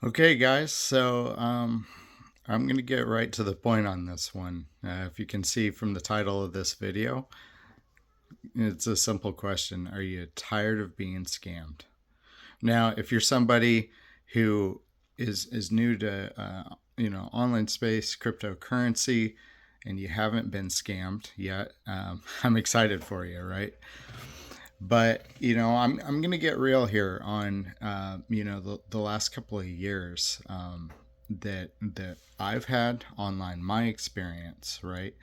Okay, guys, so I'm going to get right to the point on this one. If you can see from the title of this video, it's a simple question. Are you tired of being scammed? Now, if you're somebody who is new to online space, cryptocurrency, and you haven't been scammed yet, I'm excited for you, right? But I'm gonna get real here on the last couple of years that I've had online, my experience, right?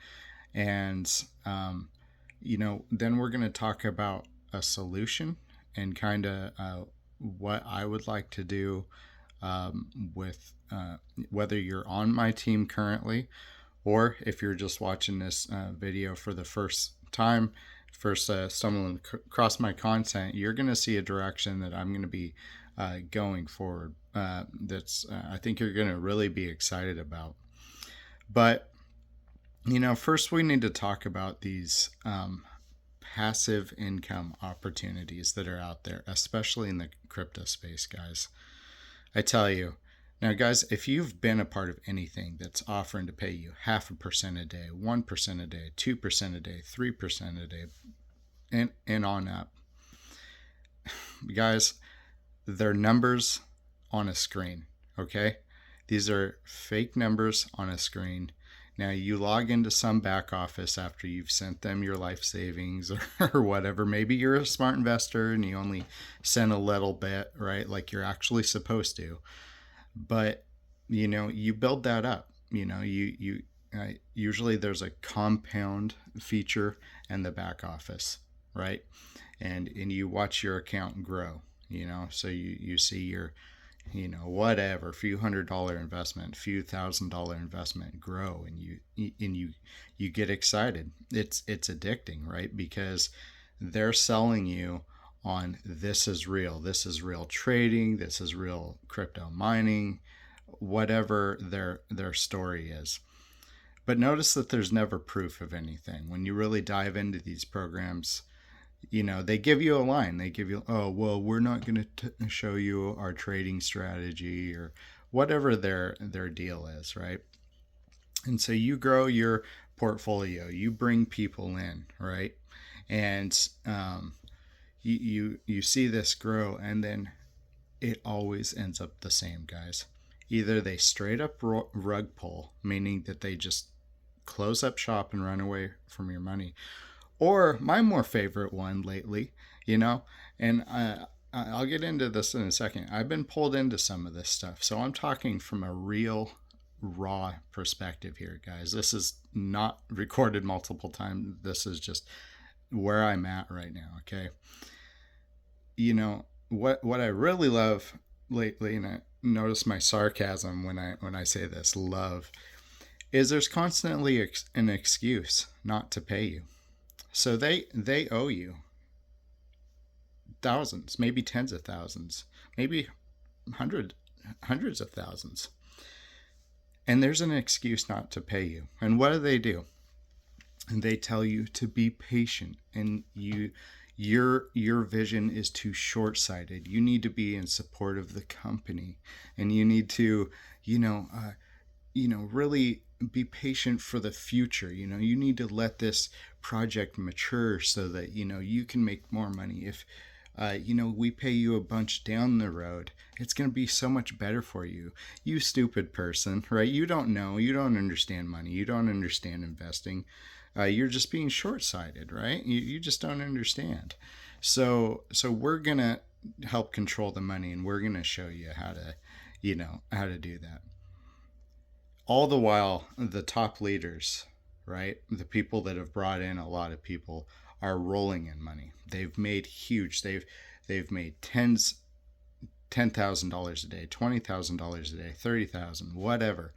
And then we're gonna talk about a solution and kind of what I would like to do with whether you're on my team currently or if you're just watching this video for the first time, first stumbling across my content, you're going to see a direction that I'm going to be going forward. That's I think you're going to really be excited about. But first we need to talk about these passive income opportunities that are out there, especially in the crypto space, guys. I tell you, now, guys, if you've been a part of anything that's offering to pay you 0.5% a day, 1% a day, 2% a day, 3% a day, and on up, guys, they're numbers on a screen, okay? These are fake numbers on a screen. Now, you log into some back office after you've sent them your life savings or whatever. Maybe you're a smart investor and you only send a little bit, right? Like you're actually supposed to. But you build that up. Usually there's a compound feature in the back office, right? And you watch your account grow. So you see your whatever few $100 investment, few $1,000 investment grow, and you get excited. It's addicting, right? Because they're selling you on this is real trading, this is real crypto mining, whatever their story is. But notice that there's never proof of anything. When you really dive into these programs, they give you a line. They give you, oh, well, we're not going to show you our trading strategy or whatever their deal is, right? And so you grow your portfolio, you bring people in, right? And you see this grow, and then it always ends up the same, guys. Either they straight up rug pull, meaning that they just close up shop and run away from your money, or my more favorite one lately, and I'll get into this in a second. I've been pulled into some of this stuff, so I'm talking from a real raw perspective here, guys. This is not recorded multiple times. This is just where I'm at right now. Okay, what I really love lately, and I notice my sarcasm when I say this, love, is there's constantly an excuse not to pay you. So they owe you thousands, maybe tens of thousands, maybe hundreds of thousands. And there's an excuse not to pay you. And what do? And they tell you to be patient, and your vision is too short-sighted. You need to be in support of the company, and you need to really be patient for the future. You need to let this project mature so that you can make more money. If we pay you a bunch down the road, it's going to be so much better for you. You stupid person, right? You don't know. You don't understand money. You don't understand investing. You're just being short-sighted, right? You just don't understand. So we're going to help control the money, and we're going to show you how to do that. All the while, the top leaders, right? The people that have brought in a lot of people are rolling in money. They've made huge. They've made $10,000 a day, $20,000 a day, 30,000, whatever,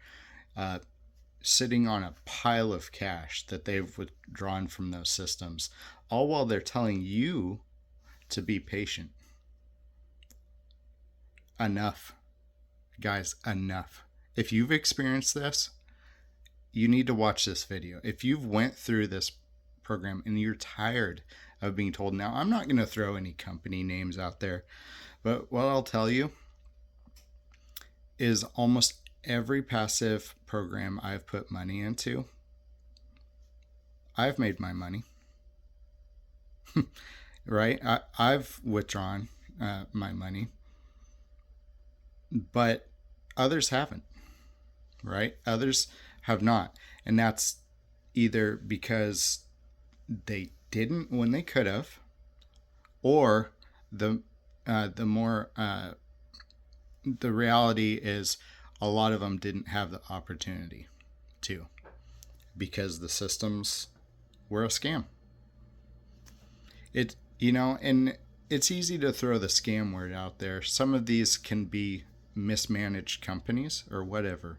sitting on a pile of cash that they've withdrawn from those systems, all while they're telling you to be patient. Enough, guys, enough. If you've experienced this, you need to watch this video. If you've went through this program and you're tired of being told, now I'm not going to throw any company names out there, but what I'll tell you, is almost every passive program I've put money into, I've made my money, right? I've withdrawn my money, but others haven't, right? Others have not. And that's either because they didn't when they could have, or the more the reality is a lot of them didn't have the opportunity to, because the systems were a scam. And it's easy to throw the scam word out there. Some of these can be mismanaged companies or whatever.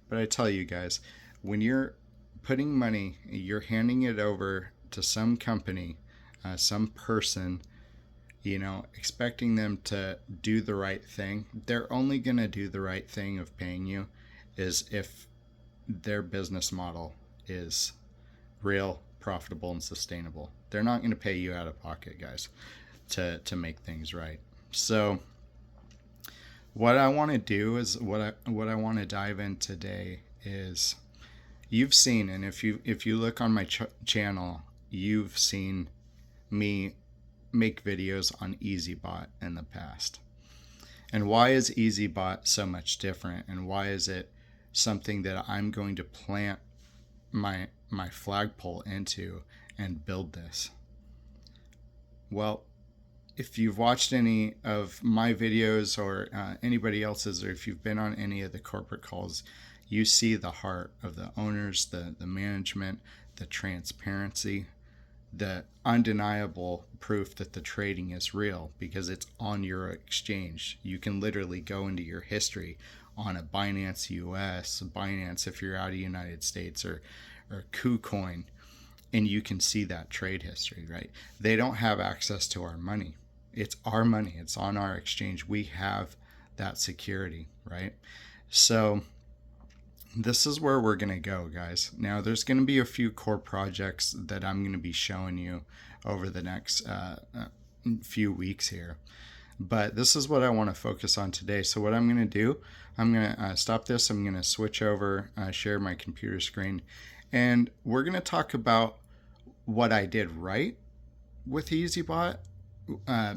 But I tell you guys, when you're putting money, you're handing it over to some company, some person, expecting them to do the right thing. They're only going to do the right thing of paying you is if their business model is real, profitable, and sustainable. They're not going to pay you out of pocket, guys, to make things right. So what I want to do is what I want to dive in today is, you've seen, and if you look on my channel, you've seen me make videos on EasyBot in the past. And why is EasyBot so much different, and why is it something that I'm going to plant my flagpole into and build this? Well, if you've watched any of my videos or anybody else's, or if you've been on any of the corporate calls, you see the heart of the owners, the management, the transparency, the undeniable proof that the trading is real because it's on your exchange. You can literally go into your history on a Binance US, Binance if you're out of the United States, or KuCoin, and you can see that trade history, right? They don't have access to our money. It's our money. It's on our exchange. We have that security, right? So this is where we're going to go, guys. Now, there's going to be a few core projects that I'm going to be showing you over the next few weeks here. But this is what I want to focus on today. So what I'm going to do, I'm going to stop this. I'm going to switch over, share my computer screen, and we're going to talk about what I did right with EasyBot,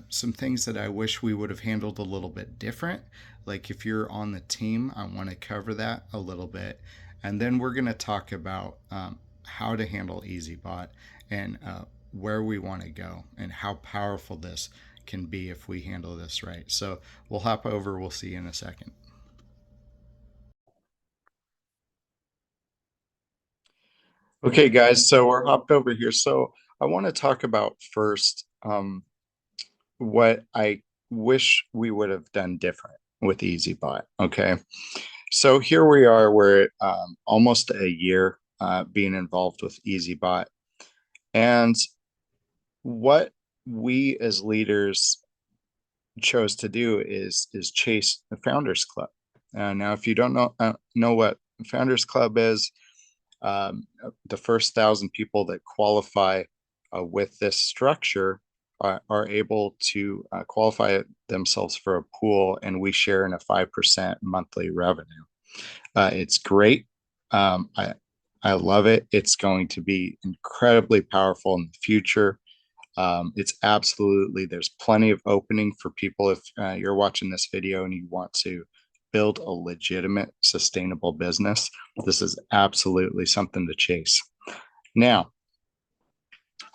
some things that I wish we would have handled a little bit different. Like if you're on the team, I want to cover that a little bit. And then we're going to talk about how to handle EasyBot and where we want to go and how powerful this can be if we handle this right. So we'll hop over. We'll see you in a second. Okay, guys, so we're hopped over here. So I want to talk about first what I wish we would have done different with EasyBot. Okay, so here we are. We're almost a year being involved with EasyBot, and what we as leaders chose to do is chase the Founders Club. Now, if you don't know what Founders Club is, the first 1,000 people that qualify with this structure are able to qualify themselves for a pool, and we share in a 5% monthly revenue. It's great. I love it. It's going to be incredibly powerful in the future. It's absolutely, there's plenty of opening for people. If you're watching this video and you want to build a legitimate, sustainable business, this is absolutely something to chase. Now,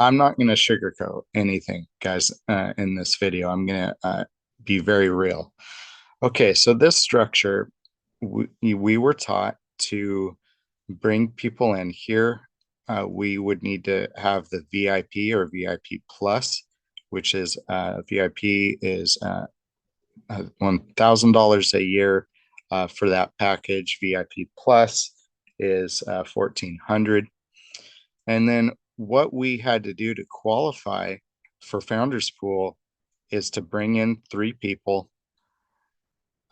I'm not going to sugarcoat anything, guys, in this video. I'm going to be very real. Okay, so this structure, we were taught to bring people in here. We would need to have the VIP or VIP Plus, which is VIP is $1,000 a year for that package. VIP Plus is $1,400. And then what we had to do to qualify for Founders Pool is to bring in 3 people,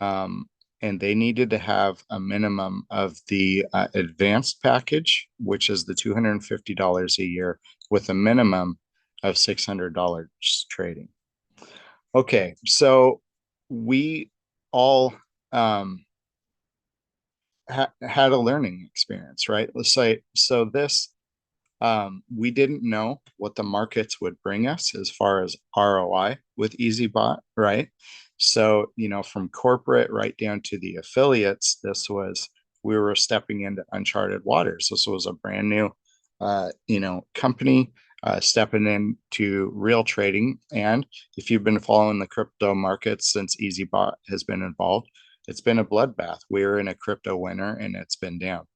and they needed to have a minimum of the advanced package, which is the $250 a year, with a minimum of $600 trading. Okay, so we all had a learning experience, right? Let's say, so this, we didn't know what the markets would bring us as far as ROI with EasyBot, right? So, from corporate right down to the affiliates, we were stepping into uncharted waters. This was a brand new, company stepping into real trading. And if you've been following the crypto markets since EasyBot has been involved, it's been a bloodbath. We're in a crypto winter and it's been down.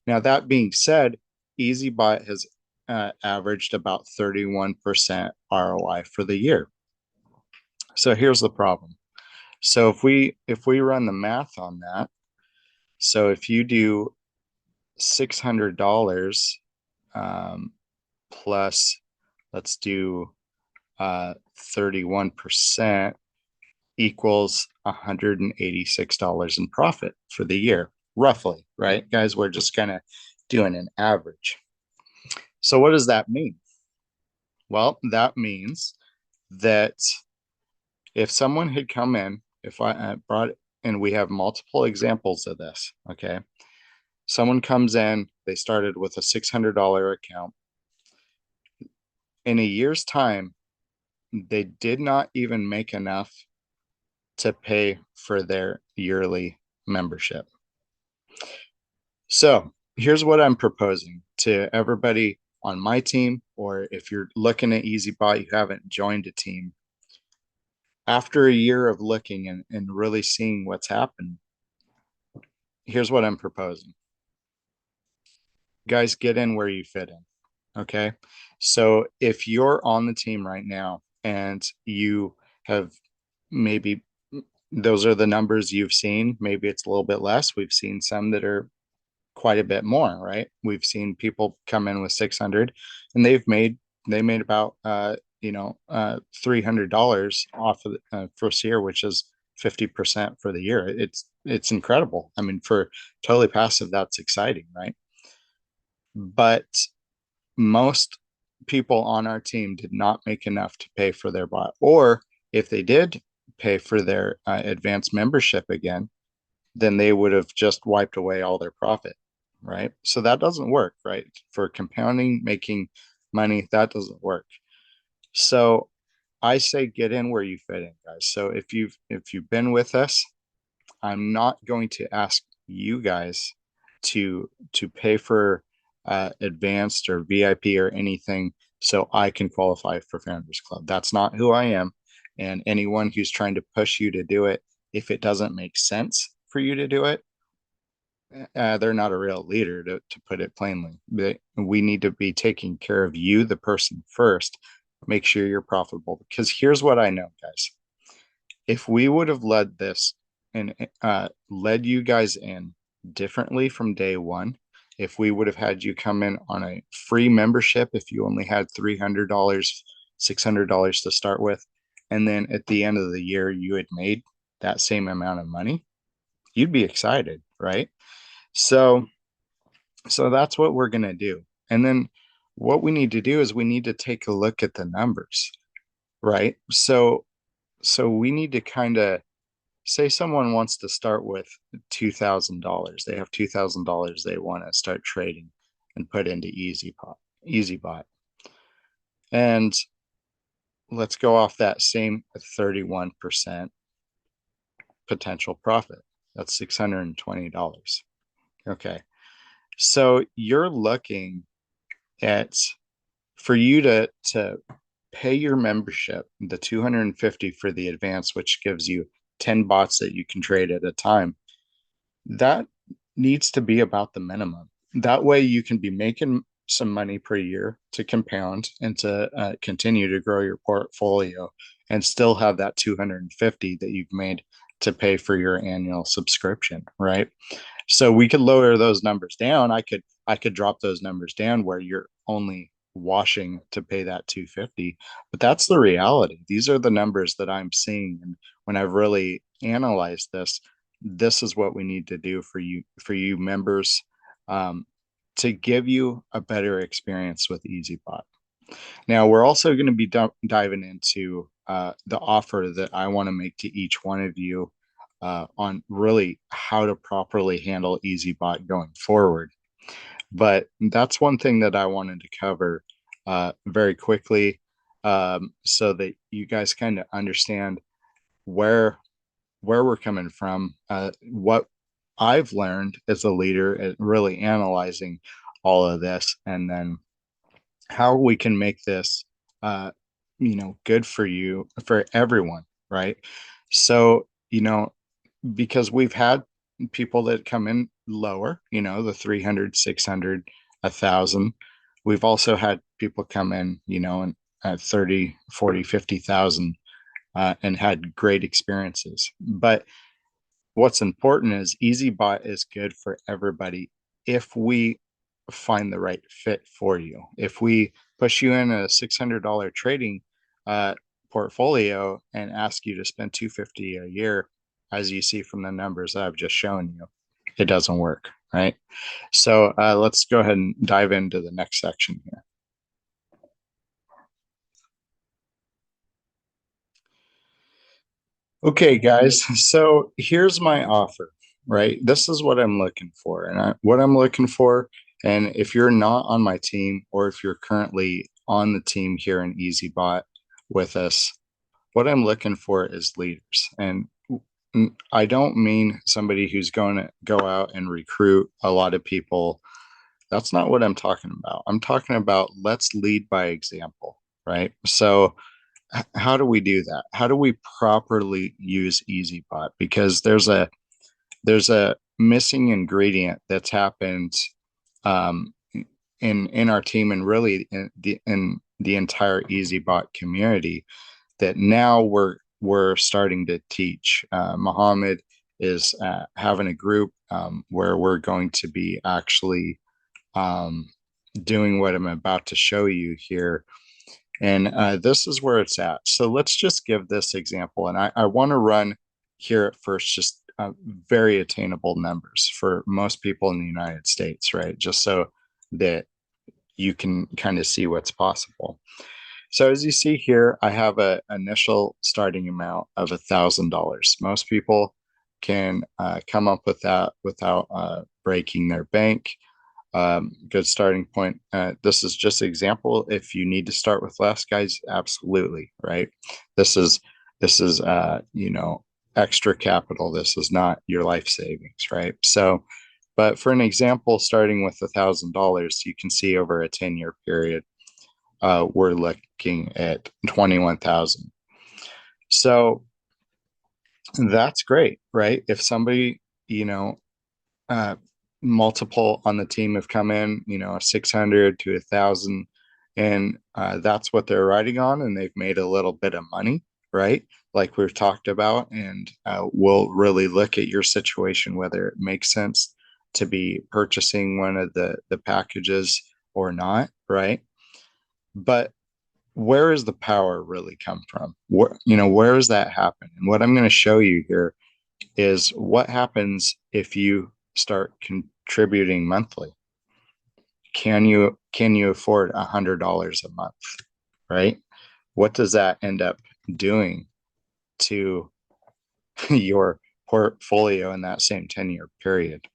Now, that being said, EasyBot has averaged about 31% ROI for the year. So here's the problem. So if we run the math on that, so if you do $600 plus, let's do 31% equals $186 in profit for the year, roughly, right? Guys, we're just kind of doing an average. So what does that mean? Well, that means that if someone had come in, if I brought, and we have multiple examples of this, okay? Someone comes in, they started with a $600 account. In a year's time, they did not even make enough to pay for their yearly membership. So here's what I'm proposing to everybody on my team, or if you're looking at EasyBot, you haven't joined a team. After a year of looking and really seeing what's happened, here's what I'm proposing. Guys, get in where you fit in. Okay. So if you're on the team right now and you have maybe those are the numbers you've seen, maybe it's a little bit less. We've seen some that are quite a bit more, right? We've seen people come in with 600 and they made about $300 off of the first year, which is 50% for the year. It's incredible. I mean, for totally passive, that's exciting, right? But most people on our team did not make enough to pay for their bot, or if they did pay for their advanced membership again, then they would have just wiped away all their profit, right? So that doesn't work, right? For compounding, making money, that doesn't work. So I say get in where you fit in, guys. So if you've been with us, I'm not going to ask you guys to pay for advanced or VIP or anything so I can qualify for Founders Club. That's not who I am. And anyone who's trying to push you to do it, if it doesn't make sense for you to do it, they're not a real leader, to put it plainly. We need to be taking care of you, the person, first. Make sure you're profitable. Because here's what I know, guys. If we would have led this and led you guys in differently from day one, if we would have had you come in on a free membership, if you only had $300, $600 to start with, and then at the end of the year, you had made that same amount of money, you'd be excited, right? So that's what we're going to do. And then what we need to do is we need to take a look at the numbers, right? So we need to kind of say someone wants to start with $2,000. They have $2,000 they want to start trading and put into EasyBot. And let's go off that same 31% potential profit. That's $620. Okay. So you're looking at, for you to pay your membership, the 250 for the advance, which gives you 10 bots that you can trade at a time, that needs to be about the minimum. That way you can be making some money per year to compound and to continue to grow your portfolio and still have that 250 that you've made to pay for your annual subscription, right? So we could lower those numbers down. I could drop those numbers down where you're only washing to pay that 250, but that's the reality. These are the numbers that I'm seeing, and when I've really analyzed this is what we need to do for you members, to give you a better experience with EasyBot. Now we're also going to be diving into the offer that I want to make to each one of you on really how to properly handle EasyBot going forward. But that's one thing that I wanted to cover very quickly, so that you guys kind of understand where we're coming from, what I've learned as a leader at really analyzing all of this, and then how we can make this, uh, good for you, for everyone, right? So, because we've had people that come in lower, the 300, 600, 1,000. We've also had people come in, and at 30, 40, 50,000, and had great experiences. But what's important is EasyBot is good for everybody if we find the right fit for you. If we push you in a $600 trading uh, portfolio and ask you to spend 250 a year, as you see from the numbers that I've just shown you, it doesn't work, right? So let's go ahead and dive into the next section here. Okay, guys. So here's my offer, right? This is what I'm looking for. And what I'm looking for, and if you're not on my team or if you're currently on the team here in EasyBot with us, what I'm looking for is leaders. And I don't mean somebody who's going to go out and recruit a lot of people. That's not what I'm talking about. I'm talking about let's lead by example, right? So how do we do that? How do we properly use EasyBot? Because there's a missing ingredient that's happened, um, in our team, and really in the entire EasyBot community, that now we're starting to teach. Mohammed is having a group, where we're going to be actually, um, doing what I'm about to show you here. And this is where it's at. So let's just give this example. And I want to run here at first just very attainable numbers for most people in the United States, right? Just so that you can kind of see what's possible. So as you see here, I have an initial starting amount of $1,000. Most people can come up with that without breaking their bank. Good starting point. This is just an example. If you need to start with less, guys, absolutely, right? This is extra capital. This is not your life savings, right? So, but for an example, starting with $1,000, you can see over a 10-year period, we're looking at 21,000. So that's great, right? If somebody, uh, multiple on the team have come in, 600 to 1,000, and that's what they're riding on, and they've made a little bit of money, right? Like we've talked about, and we'll really look at your situation, whether it makes sense to be purchasing one of the packages or not, right? But where does the power really come from? Where does that happen? And what I'm going to show you here is what happens if you start contributing monthly. Can you afford $100 a month, right? What does that end up doing to your portfolio in that same 10-year period?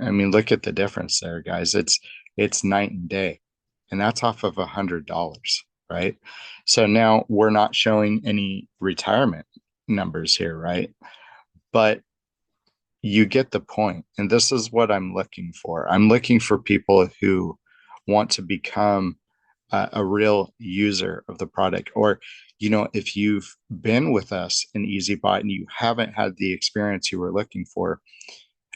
I mean, look at the difference there, guys. It's night and day, and that's off of $100, right? So now we're not showing any retirement numbers here, right? But you get the point. And this is what I'm looking for. I'm looking for people who want to become a real user of the product. Or, if you've been with us in EasyBot and you haven't had the experience you were looking for,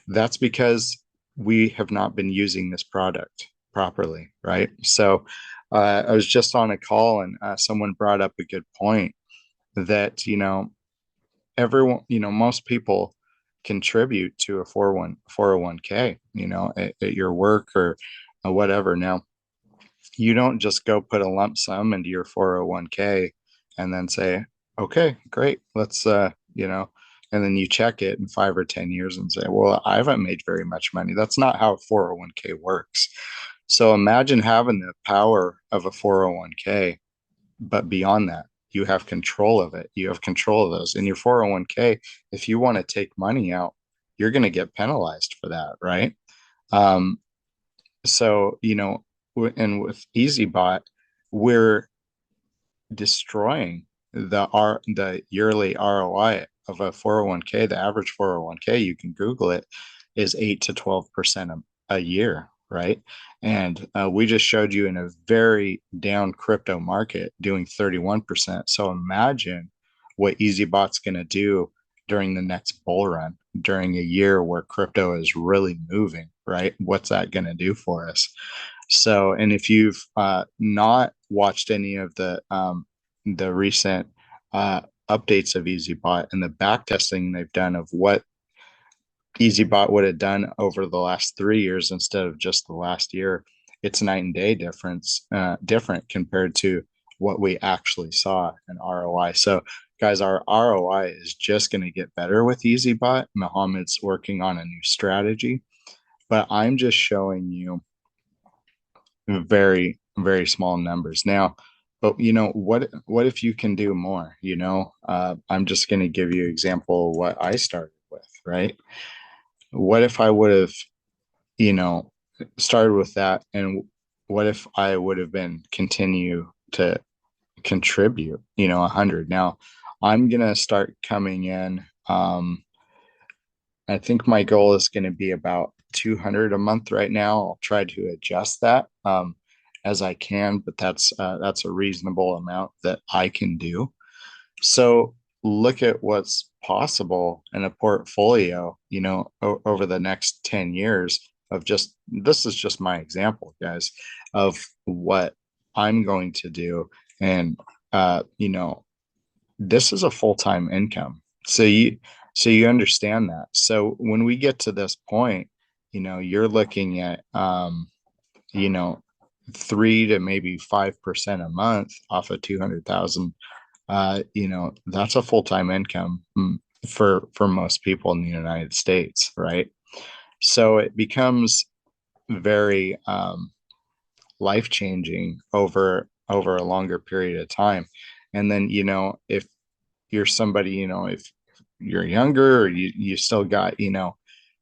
that's because we have not been using this product properly, right? So I was just on a call, and someone brought up a good point that, everyone, most people contribute to a 401k, at your work or whatever. Now, you don't just go put a lump sum into your 401k and then say, okay, great, let's, and then you check it in 5 or 10 years and say, well, I haven't made very much money. That's not how 401k works. So imagine having the power of a 401k, but beyond that, you have control of it. You have control of those. In your 401k, if you want to take money out, you're going to get penalized for that, right? Um, so, and with EasyBot, we're destroying the yearly ROI of a 401k. The average 401k, you can Google it, is 8 to 12% a year, right? And we just showed you in a very down crypto market doing 31%. So imagine what EasyBot's going to do during the next bull run, during a year where crypto is really moving, right? What's that going to do for us? So, and if you've not watched any of the recent updates of EasyBot and the back testing they've done of what EasyBot would have done over the last 3 years instead of just the last year, it's night and day different compared to what we actually saw in ROI. So, guys, our ROI is just going to get better with EasyBot. Mohammed's working on a new strategy, but I'm just showing you very, very small numbers now. But what if you can do more? I'm just going to give you an example of what I started with, right? What if I would have, you know, started with that, and what if I would have been continue to contribute, 100? Now, I'm gonna start coming in. I think my goal is going to be about 200 a month right now. I'll try to adjust that as I can, but that's a reasonable amount that I can do. So look at what's possible in a portfolio, over the next 10 years of this is just my example, guys, of what I'm going to do. And, this is a full-time income. So you understand that. So when we get to this point, you're looking at, you know, 3 to maybe 5% a month off of 200,000. That's a full-time income for most people in the United States, right? So it becomes very life-changing over a longer period of time. And then, if you're somebody, if you're younger or you still got,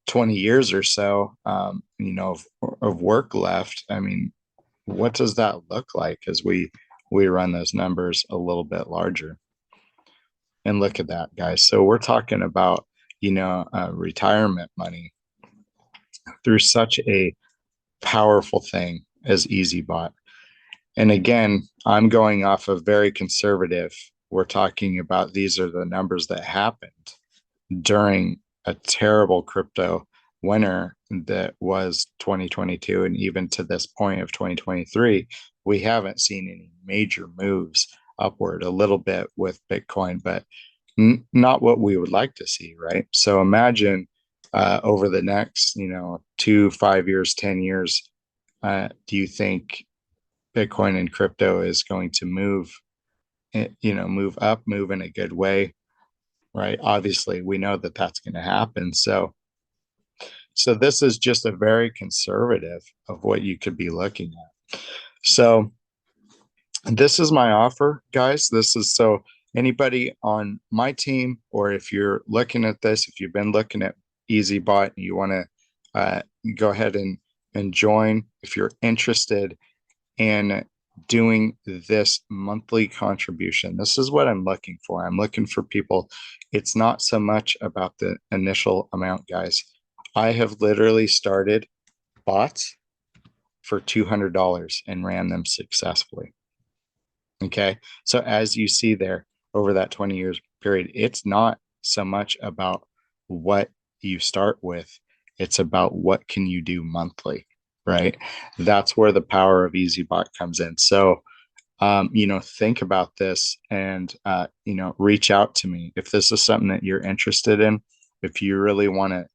20 years or so, of work left, I mean, what does that look like as we run those numbers a little bit larger? And look at that, guys. So we're talking about, retirement money through such a powerful thing as EasyBot. And again, I'm going off of very conservative. We're talking about these are the numbers that happened during a terrible crypto winter that was 2022. And even to this point of 2023, we haven't seen any major moves upward, a little bit with Bitcoin, but not what we would like to see, right? So imagine over the next, 2, 5 years, 10 years, do you think Bitcoin and crypto is going to move up, move in a good way, right? Obviously, we know that that's going to happen. So this is just a very conservative of what you could be looking at. So this is my offer, guys. This is so anybody on my team, or if you're looking at this, if you've been looking at EasyBot and you want to go ahead and join, if you're interested in doing this monthly contribution, this is what I'm looking for. I'm looking for people. It's not so much about the initial amount, guys. I have literally started bots for $200 and ran them successfully. Okay. So as you see there over that 20 years period, it's not so much about what you start with. It's about what can you do monthly, right? That's where the power of EasyBot comes in. So, think about this and, reach out to me if this is something that you're interested in. If you really want to,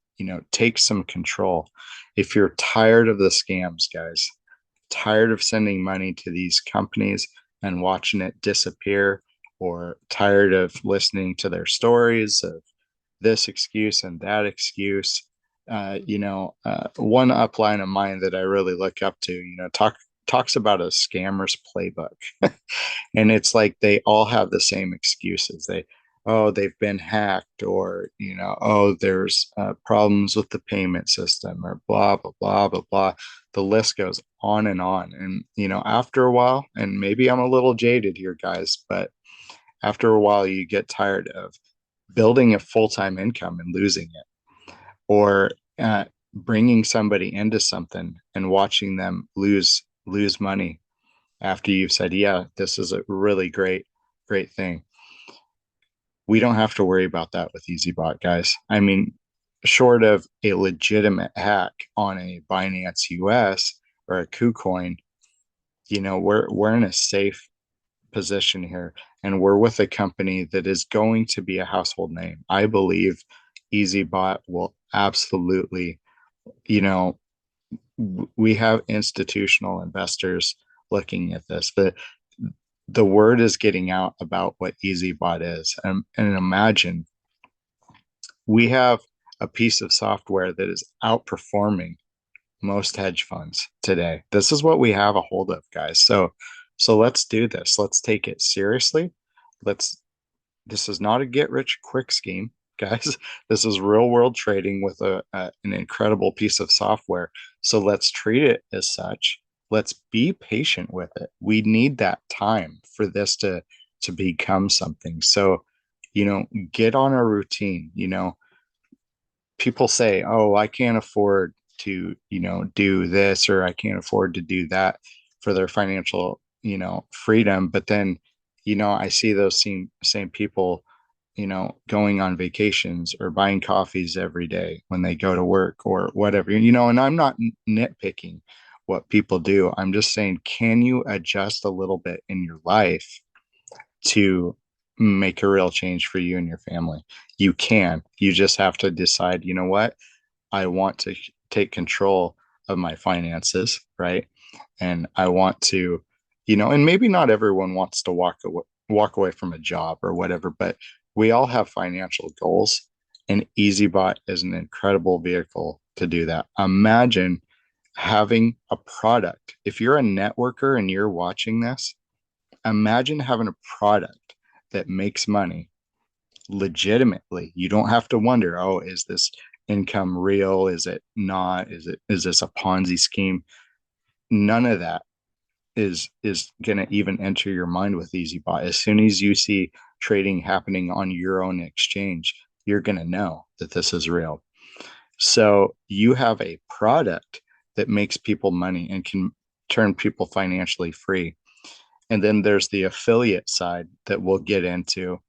take some control. If you're tired of the scams, guys, tired of sending money to these companies and watching it disappear, or tired of listening to their stories of this excuse and that excuse, one upline of mine that I really look up to, talks about a scammer's playbook. And it's like they all have the same excuses. Oh, they've been hacked, or, oh, there's problems with the payment system, or blah, blah, blah, blah, blah. The list goes on and on. And, after a while, and maybe I'm a little jaded here, guys, but after a while, you get tired of building a full-time income and losing it, or bringing somebody into something and watching them lose money after you've said, yeah, this is a really great thing. We don't have to worry about that with EasyBot, guys. I mean, short of a legitimate hack on a Binance US or a KuCoin, we're in a safe position here, and we're with a company that is going to be a household name. I believe EasyBot will absolutely, we have institutional investors looking at this. The word is getting out about what EasyBot is. And imagine we have a piece of software that is outperforming most hedge funds today. This is what we have a hold of, guys. So let's do this. Let's take it seriously. This is not a get rich quick scheme, guys. This is real world trading with an incredible piece of software. So let's treat it as such. Let's be patient with it. We need that time for this to become something. So, get on a routine. People say, oh, I can't afford to, do this, or I can't afford to do that for their financial, freedom. But then, I see those same people, going on vacations or buying coffees every day when they go to work or whatever, and I'm not nitpicking what people do. I'm just saying, can you adjust a little bit in your life to make a real change for you and your family? You can. You just have to decide, what? I want to take control of my finances, right? And I want to, and maybe not everyone wants to walk away from a job or whatever, but we all have financial goals, and EasyBot is an incredible vehicle to do that. Imagine having a product. If you're a networker and you're watching this, imagine having a product that makes money legitimately. You don't have to wonder, oh, is this income real? Is it not? Is this a Ponzi scheme? None of that is going to even enter your mind with EasyBot. As soon as you see trading happening on your own exchange, you're going to know that this is real. So you have a product that makes people money and can turn people financially free. And then there's the affiliate side that we'll get into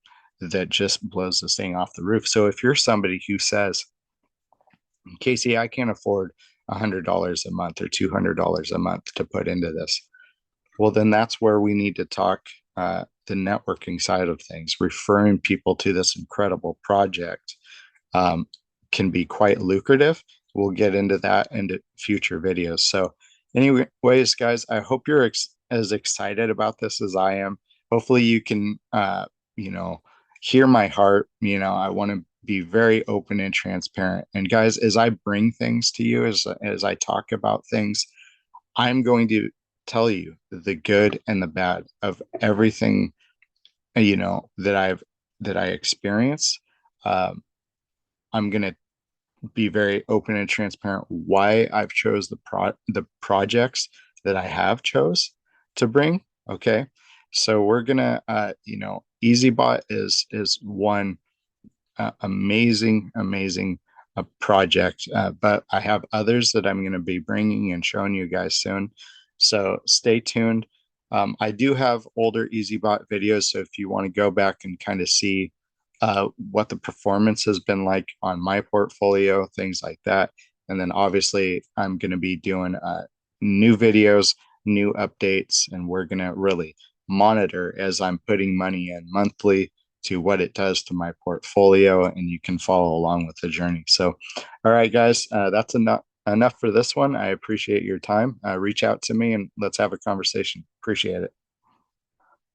that just blows this thing off the roof. So if you're somebody who says, Casey, I can't afford $100 a month or $200 a month to put into this, well, then that's where we need to talk the networking side of things. Referring people to this incredible project can be quite lucrative. We'll get into that into future videos. So anyways, guys, I hope you're as excited about this as I am. Hopefully you can, hear my heart. I want to be very open and transparent. And guys, as I bring things to you, as I talk about things, I'm going to tell you the good and the bad of everything, that I experience. I'm going to be very open and transparent why I've chose the projects that I have chose to bring. Okay. So we're gonna, EasyBot is one amazing project, but I have others that I'm going to be bringing and showing you guys soon. So stay tuned. I do have older EasyBot videos, so if you want to go back and kind of see what the performance has been like on my portfolio, things like that. And then obviously I'm going to be doing new videos, new updates, and we're going to really monitor as I'm putting money in monthly to what it does to my portfolio, and you can follow along with the journey. So, all right, guys, that's enough for this one. I appreciate your time. Reach out to me and let's have a conversation. Appreciate it.